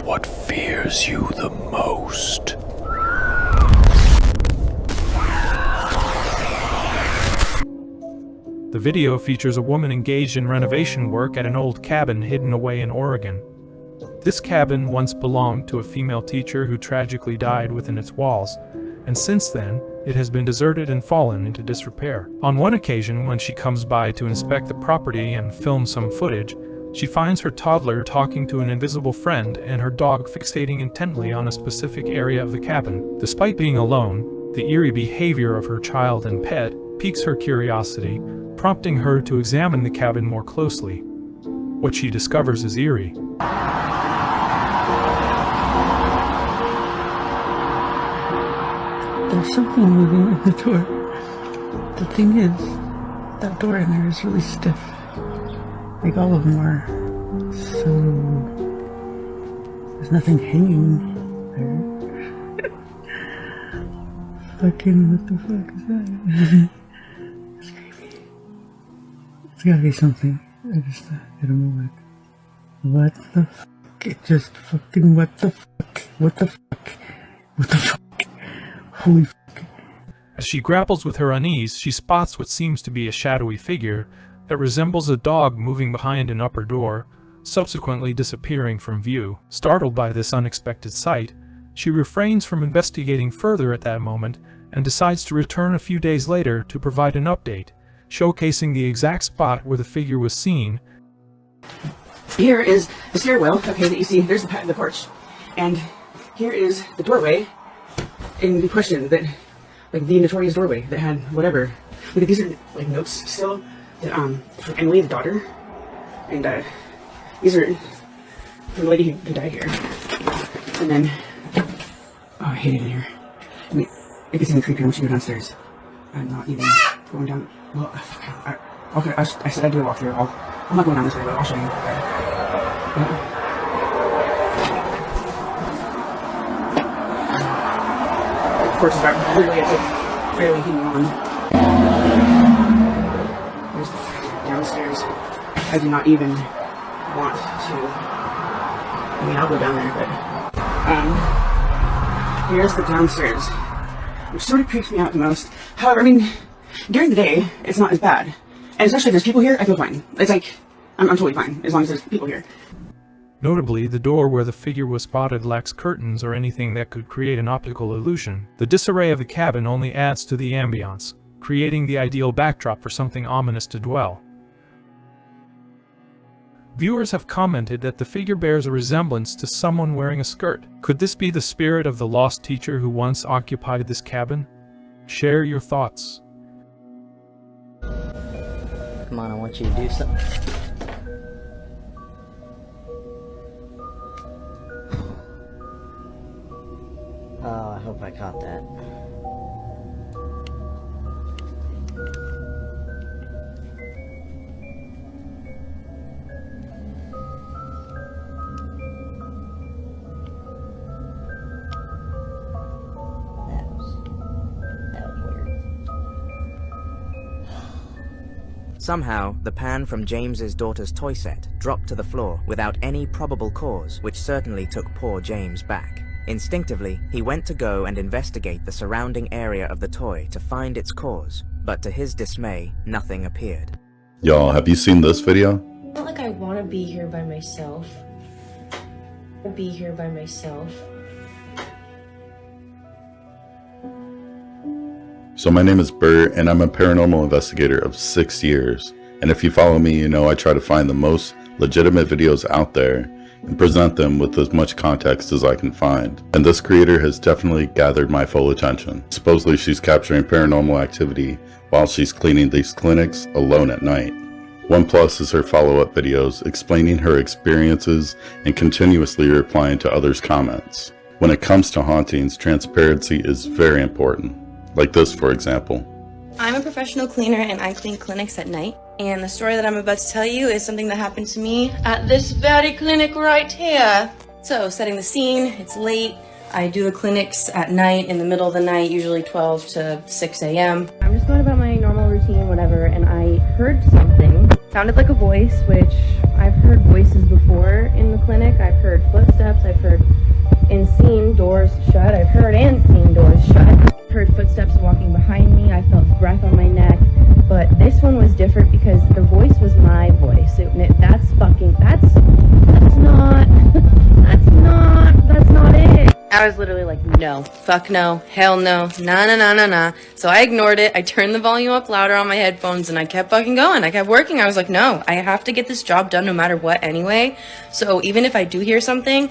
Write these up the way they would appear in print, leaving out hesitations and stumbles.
What fears you the most? The video features a woman engaged in renovation work at an old cabin hidden away in Oregon. This cabin once belonged to a female teacher who tragically died within its walls, and since then, it has been deserted and fallen into disrepair. On one occasion, when she comes by to inspect the property and film some footage, she finds her toddler talking to an invisible friend and her dog fixating intently on a specific area of the cabin. Despite being alone, the eerie behavior of her child and pet piques her curiosity, prompting her to examine the cabin more closely. What she discovers is eerie. There's something moving at the door. The thing is, that door in there is really stiff. Like all of them are. So there's nothing hanging there. Fucking what the fuck is that? It's creepy. It's gotta be something. I just at a moment. What the fuck? It just fucking what the fuck? What the fuck? What the fuck? Holy fuck. As she grapples with her unease, she spots what seems to be a shadowy figure that resembles a dog moving behind an upper door, subsequently disappearing from view. Startled by this unexpected sight, she refrains from investigating further at that moment and decides to return a few days later to provide an update, showcasing the exact spot where the figure was seen. Here is the stairwell, okay, that you see. There's the porch. And here is the doorway in the question that, like, the notorious doorway that had whatever. Look at these are, like, notes still that, from Emily, the daughter. And, these are from the lady who died here. And then, oh, I hate it in here. I mean, it gets even creepier once you go downstairs. I'm not even going down. Well, okay, I said I'd do a walkthrough. I'm not going down this way, but I'll show you. Of course, it's literally it's fairly hidden on. There's downstairs. I do not even want to. I mean, I'll go down there, but here's the downstairs, which sort of creeps me out the most. However, I mean, during the day, it's not as bad. And especially if there's people here, I feel fine. It's like, I'm totally fine, as long as there's people here. Notably, the door where the figure was spotted lacks curtains or anything that could create an optical illusion. The disarray of the cabin only adds to the ambiance, creating the ideal backdrop for something ominous to dwell. Viewers have commented that the figure bears a resemblance to someone wearing a skirt. Could this be the spirit of the lost teacher who once occupied this cabin? Share your thoughts. Come on, I want you to do something. Oh, I hope I caught that. That was weird. Somehow, the pan from James's daughter's toy set dropped to the floor without any probable cause, which certainly took poor James back. Instinctively, he went to go and investigate the surrounding area of the toy to find its cause, but to his dismay, nothing appeared. Y'all, have you seen this video? It's not like I want to be here by myself. So my name is Bert, and I'm a paranormal investigator of 6 years. And if you follow me, you know I try to find the most legitimate videos out there and present them with as much context as I can find. And this creator has definitely gathered my full attention. Supposedly she's capturing paranormal activity while she's cleaning these clinics alone at night. One plus is her follow-up videos explaining her experiences and continuously replying to others' comments. When it comes to hauntings, transparency is very important. Like this, for example. I'm a professional cleaner and I clean clinics at night. And the story that I'm about to tell you is something that happened to me at this very clinic right here. So, setting the scene, it's late. I do the clinics at night, in the middle of the night, usually 12 to 6 a.m. I'm just going about my normal routine, whatever, and I heard something. Sounded like a voice, which I've heard voices before in the clinic. I've heard footsteps, I've heard and seen doors shut. I've heard and seen doors shut. Heard footsteps walking behind me. I felt breath on my neck. But this one was different because the voice was my voice. That's not it. I was literally like, no, fuck no, hell no, nah. So I ignored it. I turned the volume up louder on my headphones and I kept fucking going. I kept working. I was like, no, I have to get this job done no matter what anyway. So even if I do hear something,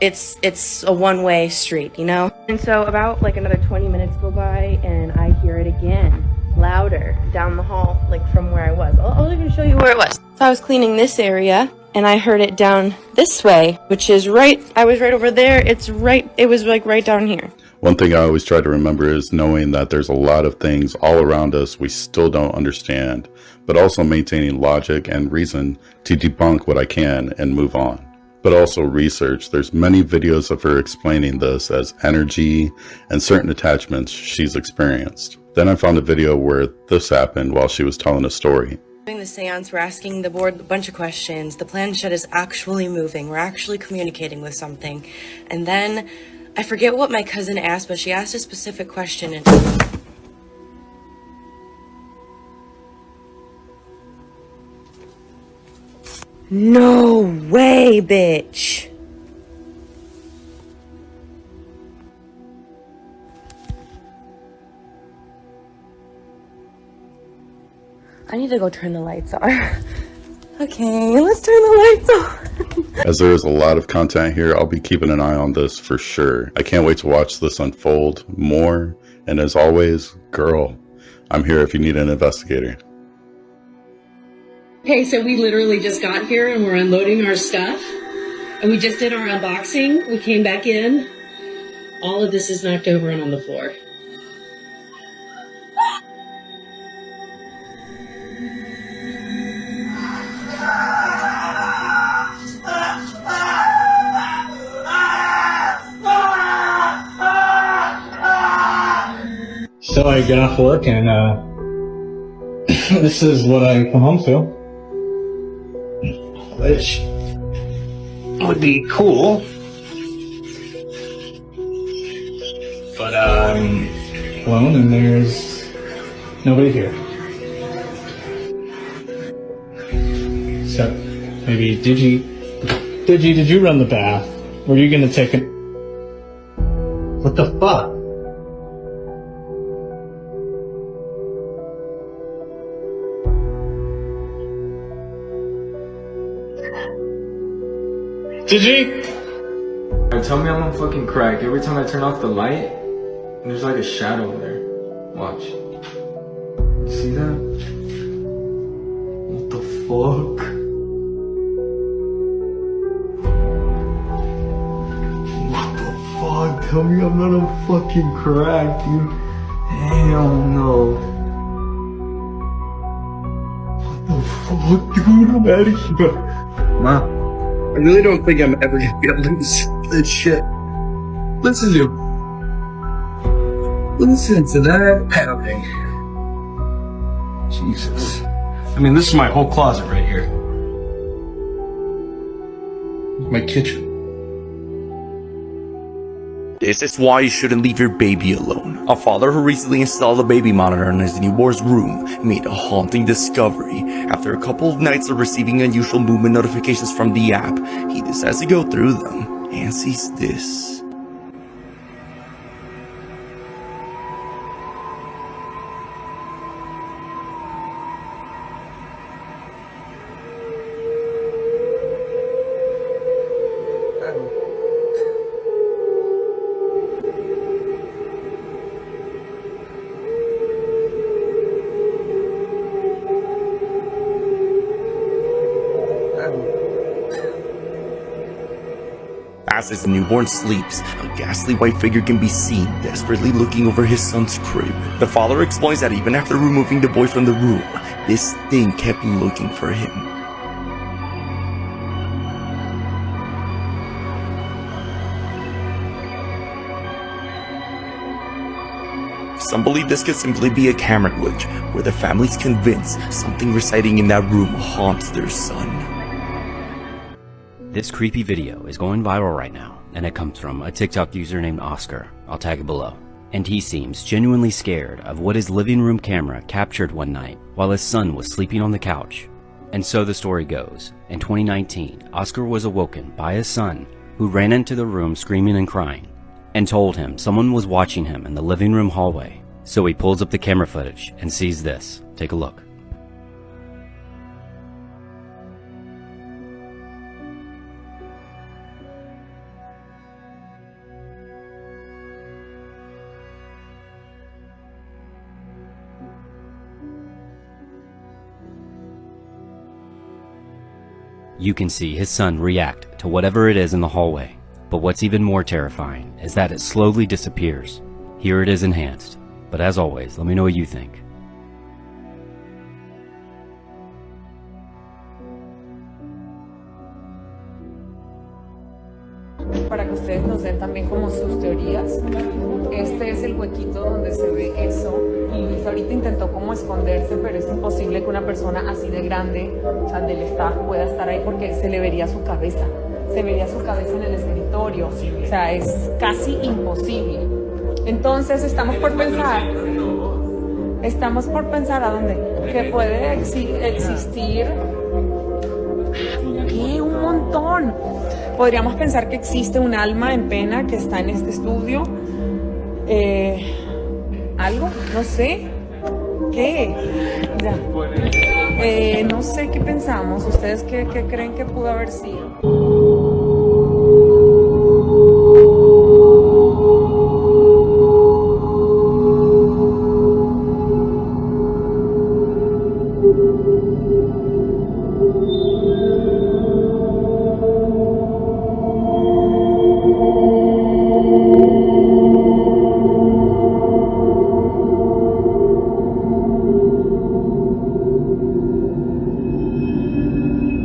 it's a one-way street, you know? And so about like another 20 minutes go by and I hear it again, louder, down the hall, like from where I was. I'll even show you where it was. So I was cleaning this area and I heard it down this way, which is I was right over there. It was like right down here. One thing I always try to remember is knowing that there's a lot of things all around us we still don't understand, but also maintaining logic and reason to debunk what I can and move on. But also research. There's many videos of her explaining this as energy and certain attachments she's experienced. Then I found a video where this happened while she was telling a story. During the seance, we're asking the board a bunch of questions. The planchette is actually moving. We're actually communicating with something. And then, I forget what my cousin asked, but she asked a specific question and... No way, bitch! I need to go turn the lights on. Okay, let's turn the lights on. As there is a lot of content here, I'll be keeping an eye on this for sure. I can't wait to watch this unfold more. And as always, girl, I'm here if you need an investigator. Okay, so we literally just got here and we're unloading our stuff. And we just did our unboxing. We came back in. All of this is knocked over and on the floor. So I get off work and this is what I come home to, which would be cool, but I'm alone and there's nobody here. So maybe did you run the bath? Were you gonna take it? What the fuck? Did you? Tell me I'm on fucking crack. Every time I turn off the light, there's like a shadow there. Watch. You see that? What the fuck? What the fuck? Tell me I'm not on fucking crack, dude. Hell no. What the fuck, dude? I'm out of here. Wow. I really don't think I'm ever gonna be able to listen to this shit. Listen to that pounding. Jesus. I mean, this is my whole closet right here. My kitchen. This is why you shouldn't leave your baby alone. A father who recently installed a baby monitor in his newborn's room made a haunting discovery. After a couple of nights of receiving unusual movement notifications from the app, he decides to go through them and sees this. As his newborn sleeps, a ghastly white figure can be seen desperately looking over his son's crib. The father explains that even after removing the boy from the room, this thing kept looking for him. Some believe this could simply be a camera glitch, where the family's convinced something residing in that room haunts their son. This creepy video is going viral right now, and it comes from a TikTok user named Oscar. I'll tag it below. And he seems genuinely scared of what his living room camera captured one night while his son was sleeping on the couch. And so the story goes. In 2019, Oscar was awoken by his son, who ran into the room screaming and crying, and told him someone was watching him in the living room hallway. So he pulls up the camera footage and sees this. Take a look. You can see his son react to whatever it is in the hallway. But what's even more terrifying is that it slowly disappears. Here it is enhanced. But as always, let me know what you think. Para que ustedes nos den también como sus teorías. Este es el huequito donde se ve eso. Y Luis ahorita intentó como esconderse, pero es imposible que una persona así de grande, o sea, del staff, pueda estar ahí porque se le vería su cabeza. Se vería su cabeza en el escritorio. O sea, es casi imposible. Entonces estamos por pensar a dónde, que puede existir, ¿qué? Un montón. Podríamos pensar que existe un alma en pena que está en este estudio. ¿Algo? No sé. ¿Qué? Ya. No sé qué pensamos. ¿Ustedes qué creen que pudo haber sido?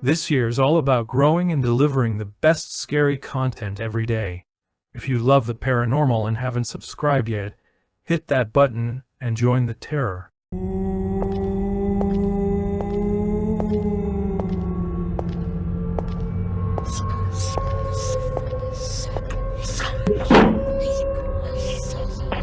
This year is all about growing and delivering the best scary content every day. If you love the paranormal and haven't subscribed yet, hit that button and join the terror.